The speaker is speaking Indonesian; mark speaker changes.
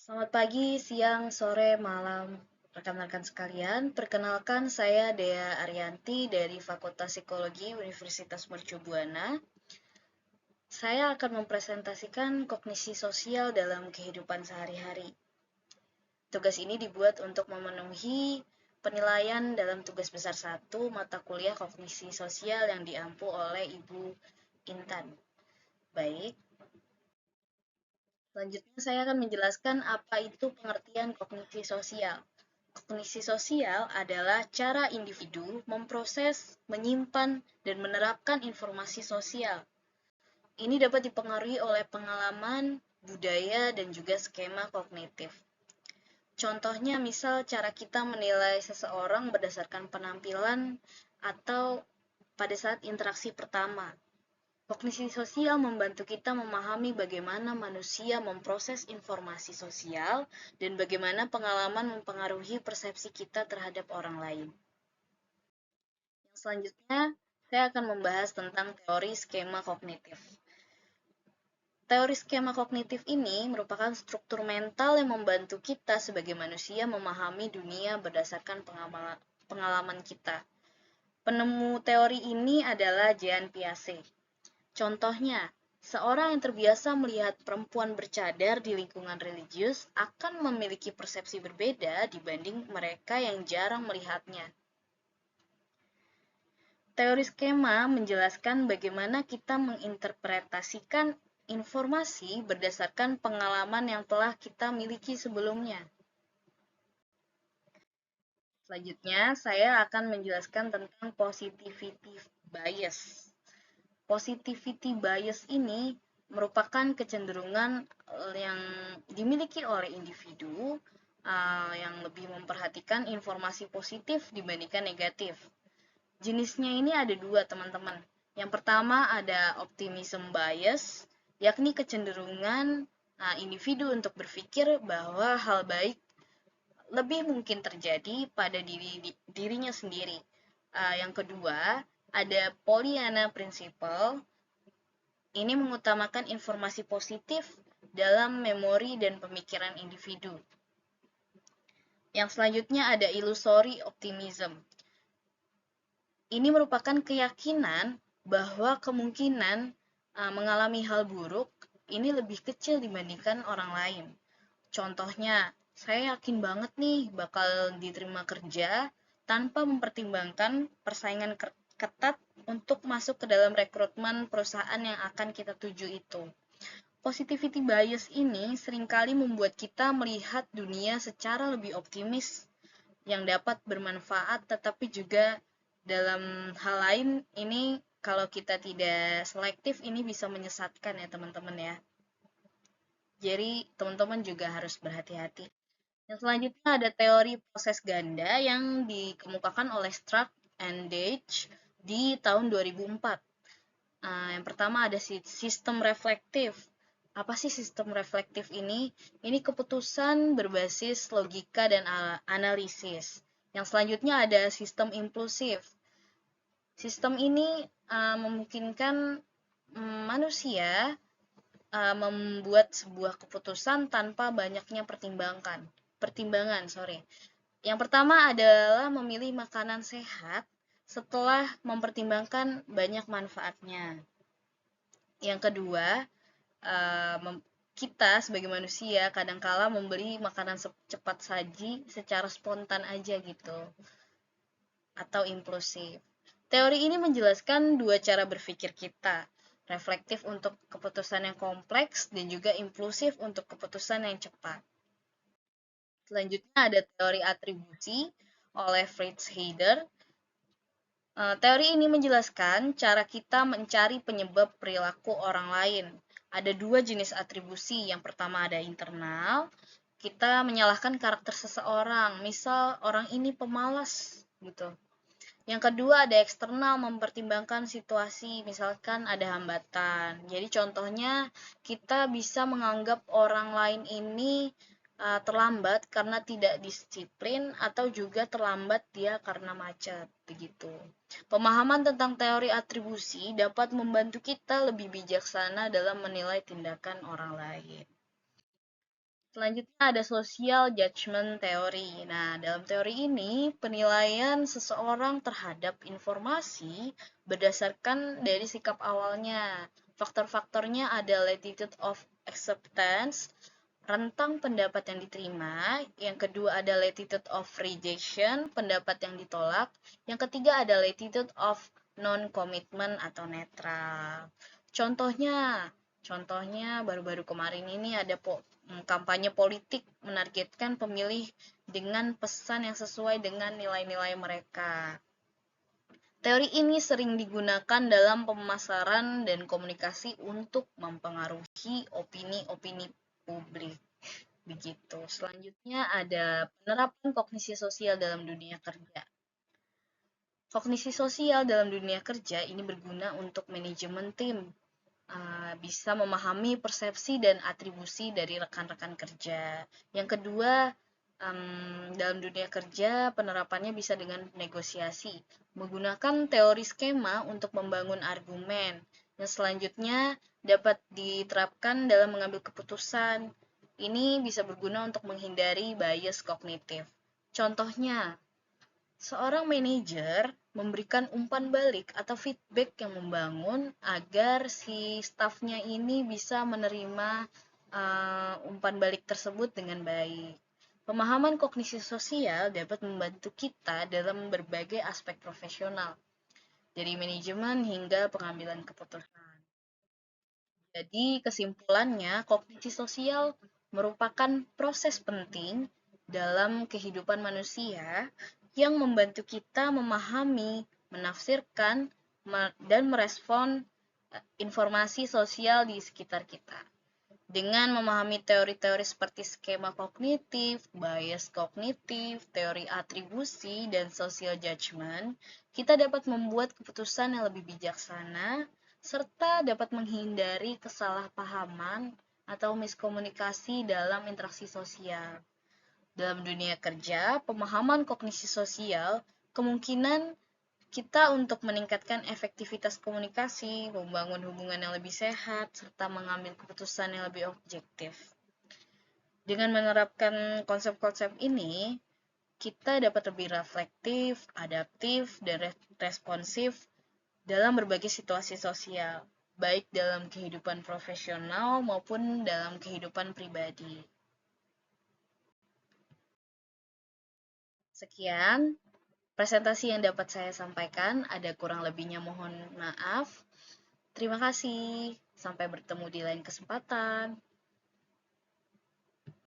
Speaker 1: Selamat pagi, siang, sore, malam, rekan-rekan sekalian. Perkenalkan, saya Dea Arianti dari Fakultas Psikologi Universitas Mercu Buana. Saya akan mempresentasikan kognisi sosial dalam kehidupan sehari-hari. Tugas ini dibuat untuk memenuhi penilaian dalam tugas besar 1 mata kuliah kognisi sosial yang diampu oleh Ibu Intan. Baik, selanjutnya saya akan menjelaskan apa itu pengertian kognisi sosial. Kognisi sosial adalah cara individu memproses, menyimpan, dan menerapkan informasi sosial. Ini dapat dipengaruhi oleh pengalaman, budaya, dan juga skema kognitif. Contohnya misal cara kita menilai seseorang berdasarkan penampilan atau pada saat interaksi pertama. Kognisi sosial membantu kita memahami bagaimana manusia memproses informasi sosial dan bagaimana pengalaman mempengaruhi persepsi kita terhadap orang lain. Yang selanjutnya, saya akan membahas tentang teori skema kognitif. Teori skema kognitif ini merupakan struktur mental yang membantu kita sebagai manusia memahami dunia berdasarkan pengalaman kita. Penemu teori ini adalah Jean Piaget. Contohnya, seorang yang terbiasa melihat perempuan bercadar di lingkungan religius akan memiliki persepsi berbeda dibanding mereka yang jarang melihatnya. Teori skema menjelaskan bagaimana kita menginterpretasikan informasi berdasarkan pengalaman yang telah kita miliki sebelumnya. Selanjutnya, saya akan menjelaskan tentang positivity bias. Positivity bias ini merupakan kecenderungan yang dimiliki oleh individu yang lebih memperhatikan informasi positif dibandingkan negatif. Jenisnya ini ada dua, teman-teman. Yang pertama ada optimism bias, yakni kecenderungan individu untuk berpikir bahwa hal baik lebih mungkin terjadi pada dirinya sendiri. Yang kedua, ada Pollyanna Principle. Ini mengutamakan informasi positif dalam memori dan pemikiran individu. Yang selanjutnya ada illusory optimism. Ini merupakan keyakinan bahwa kemungkinan mengalami hal buruk ini lebih kecil dibandingkan orang lain. Contohnya, saya yakin banget nih bakal diterima kerja tanpa mempertimbangkan persaingan ketat untuk masuk ke dalam rekrutmen perusahaan yang akan kita tuju itu. Positivity bias ini seringkali membuat kita melihat dunia secara lebih optimis yang dapat bermanfaat, tetapi juga dalam hal lain ini kalau kita tidak selektif ini bisa menyesatkan ya teman-teman ya. Jadi teman-teman juga harus berhati-hati. Yang selanjutnya ada teori proses ganda yang dikemukakan oleh Struck and Dage di tahun 2004. Yang pertama ada sistem reflektif. Apa sih sistem reflektif ini? Ini keputusan berbasis logika dan analisis. Yang selanjutnya ada sistem impulsif. Sistem ini memungkinkan manusia membuat sebuah keputusan tanpa banyaknya pertimbangan. Yang pertama adalah memilih makanan sehat setelah mempertimbangkan banyak manfaatnya. Yang kedua, kita sebagai manusia kadangkala membeli makanan cepat saji secara spontan aja gitu, atau impulsif. Teori ini menjelaskan dua cara berpikir kita, reflektif untuk keputusan yang kompleks dan juga impulsif untuk keputusan yang cepat. Selanjutnya ada teori atribusi oleh Fritz Heider. Teori ini menjelaskan cara kita mencari penyebab perilaku orang lain. Ada dua jenis atribusi. Yang pertama ada internal, kita menyalahkan karakter seseorang, misal orang ini pemalas gitu. Yang kedua ada eksternal, mempertimbangkan situasi, misalkan ada hambatan. Jadi contohnya kita bisa menganggap orang lain ini terlambat karena tidak disiplin atau juga terlambat dia karena macet begitu. Pemahaman tentang teori atribusi dapat membantu kita lebih bijaksana dalam menilai tindakan orang lain. Selanjutnya ada social judgment theory. Nah, dalam teori ini, penilaian seseorang terhadap informasi berdasarkan dari sikap awalnya. Faktor-faktornya ada latitude of acceptance, rentang pendapat yang diterima. Yang kedua ada latitude of rejection, pendapat yang ditolak. Yang ketiga ada latitude of non-commitment atau netral. Contohnya baru-baru kemarin ini ada kampanye politik menargetkan pemilih dengan pesan yang sesuai dengan nilai-nilai mereka. Teori ini sering digunakan dalam pemasaran dan komunikasi untuk mempengaruhi opini-opini publik. Begitu. Selanjutnya ada penerapan kognisi sosial dalam dunia kerja. Kognisi sosial dalam dunia kerja ini berguna untuk manajemen tim, bisa memahami persepsi dan atribusi dari rekan-rekan kerja. Yang kedua, dalam dunia kerja penerapannya bisa dengan negosiasi, menggunakan teori skema untuk membangun argumen. Yang selanjutnya dapat diterapkan dalam mengambil keputusan. Ini bisa berguna untuk menghindari bias kognitif. Contohnya, seorang manajer memberikan umpan balik atau feedback yang membangun agar si stafnya ini bisa menerima umpan balik tersebut dengan baik. Pemahaman kognisi sosial dapat membantu kita dalam berbagai aspek profesional, dari manajemen hingga pengambilan keputusan. Jadi kesimpulannya, kognisi sosial merupakan proses penting dalam kehidupan manusia yang membantu kita memahami, menafsirkan, dan merespon informasi sosial di sekitar kita. Dengan memahami teori-teori seperti skema kognitif, bias kognitif, teori atribusi, dan social judgment, kita dapat membuat keputusan yang lebih bijaksana, serta dapat menghindari kesalahpahaman atau miskomunikasi dalam interaksi sosial. Dalam dunia kerja, pemahaman kognisi sosial kemungkinan kita untuk meningkatkan efektivitas komunikasi, membangun hubungan yang lebih sehat, serta mengambil keputusan yang lebih objektif. Dengan menerapkan konsep-konsep ini, kita dapat lebih reflektif, adaptif, dan responsif dalam berbagai situasi sosial, baik dalam kehidupan profesional maupun dalam kehidupan pribadi. Sekian presentasi yang dapat saya sampaikan, ada kurang lebihnya mohon maaf. Terima kasih, sampai bertemu di lain kesempatan.